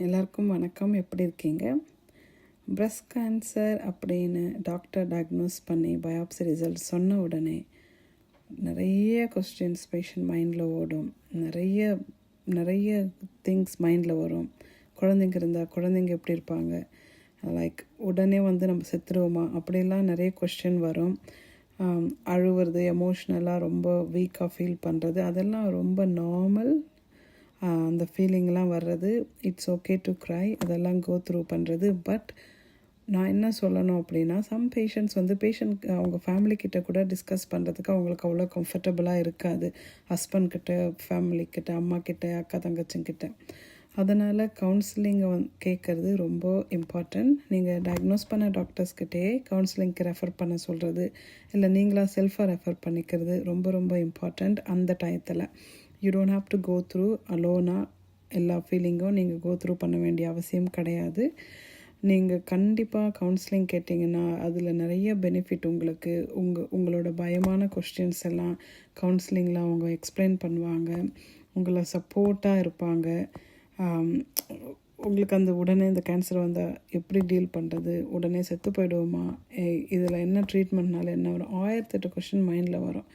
எல்லாருக்கும் வணக்கம். எப்படி இருக்கீங்க? பிரஸ்ட் கேன்சர் அப்படின்னு டாக்டர் டயக்னோஸ் பண்ணி பயாப்சி ரிசல்ட் சொன்ன உடனே நிறைய கொஸ்டின்ஸ் பேஷண்ட் மைண்டில் ஓடும். நிறைய திங்ஸ் மைண்டில் வரும். குழந்தைங்க இருந்தால் குழந்தைங்க எப்படி இருப்பாங்க, லைக் உடனே நம்ம செத்துருவோமா, அப்படிலாம் நிறைய கொஸ்டின் வரும். அழுவுறது, எமோஷ்னலாக ரொம்ப வீக்காக ஃபீல் பண்ணுறது, அதெல்லாம் ரொம்ப நார்மல். அந்த ஃபீலிங்லாம் வர்றது, இட்ஸ் ஓகே டு க்ரை, அதெல்லாம் கோ த்ரூ பண்ணுறது. பட் நான் என்ன சொல்லணும் அப்படின்னா, சம் பேஷண்ட்ஸ் அவங்க ஃபேமிலிக்கிட்ட கூட டிஸ்கஸ் பண்ணுறதுக்கு அவங்களுக்கு அவ்வளோ கம்ஃபர்டபுளாக இருக்காது. ஹஸ்பண்ட்கிட்ட, ஃபேமிலிக்கிட்ட, அம்மாக்கிட்ட, அக்கா தங்கச்சிங்கிட்ட. அதனால் கவுன்சிலிங்கை கேட்குறது ரொம்ப இம்பார்ட்டன்ட். நீங்கள் டயக்னோஸ் பண்ண டாக்டர்ஸ்கிட்டே கவுன்சிலிங்க்கு ரெஃபர் பண்ண சொல்கிறது, இல்லை நீங்களாக செல்ஃபாக ரெஃபர் பண்ணிக்கிறது ரொம்ப ரொம்ப இம்பார்ட்டண்ட். அந்த டயத்தில் you don't have to go through அலோனாக எல்லா ஃபீலிங்கும் நீங்கள் கோ த்ரூ பண்ண வேண்டிய அவசியம் கிடையாது. நீங்கள் கண்டிப்பாக கவுன்சிலிங் கேட்டிங்கன்னா அதில் நிறைய பெனிஃபிட் உங்களுக்கு. உங்களோட பயமான கொஸ்டின்ஸ் எல்லாம் கவுன்சிலிங்கில் அவங்க எக்ஸ்பிளைன் பண்ணுவாங்க, உங்களை சப்போர்ட்டாக இருப்பாங்க. உங்களுக்கு உடனே இந்த கேன்சர் வந்தால் எப்படி டீல் பண்ணுறது, உடனே செத்து போயிடுவோமா, இதில் என்ன ட்ரீட்மெண்ட்னால என்ன வரும், 1008 கொஸ்டின் மைண்டில் வரும்.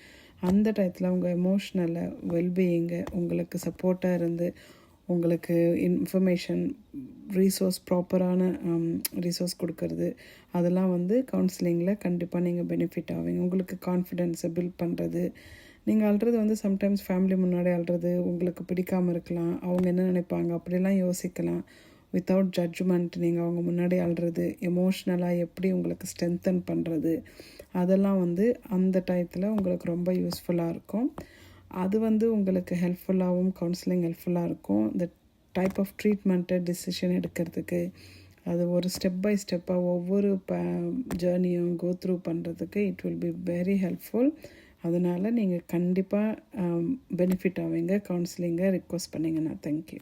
அந்த டயத்தில் உங்கள் எமோஷ்னலை வெல்பீயிங்கை உங்களுக்கு சப்போர்ட்டாக இருந்து உங்களுக்கு இன்ஃபர்மேஷன் ப்ராப்பரான ரிசோர்ஸ் கொடுக்கறது, அதெல்லாம் கவுன்சிலிங்கில் கண்டிப்பாக நீங்கள் பெனிஃபிட் ஆவீங்க. உங்களுக்கு கான்ஃபிடென்ஸை பில்ட் பண்ணுறது. நீங்கள் அழுறது சம்டைம்ஸ் ஃபேமிலி முன்னாடி அழுறது உங்களுக்கு பிடிக்காமல் இருக்கலாம், அவங்க என்ன நினைப்பாங்க அப்படிலாம் யோசிக்கலாம். வித்தவுட் ஜட்ஜ்மெண்ட் நீங்கள் அவங்க முன்னாடி அழுறது, எமோஷ்னலாக எப்படி உங்களுக்கு ஸ்ட்ரென்தன் பண்ணுறது, அதெல்லாம் அந்த டயத்தில் உங்களுக்கு ரொம்ப யூஸ்ஃபுல்லாக இருக்கும். அது உங்களுக்கு ஹெல்ப்ஃபுல்லாகவும் கவுன்சிலிங் ஹெல்ப்ஃபுல்லாக இருக்கும். இந்த டைப் ஆஃப் ட்ரீட்மெண்ட்டை டிசிஷன் எடுக்கிறதுக்கு, அது ஒரு ஸ்டெப் பை ஸ்டெப்பாக ஒவ்வொரு ஜேர்னியும் கோ த்ரூ பண்ணுறதுக்கு it will be very helpful. அதனால் நீங்கள் கண்டிப்பாக பெனிஃபிட் ஆவீங்க கவுன்சிலிங்கை ரிக்வெஸ்ட் பண்ணிங்கன்னா. தேங்க்யூ.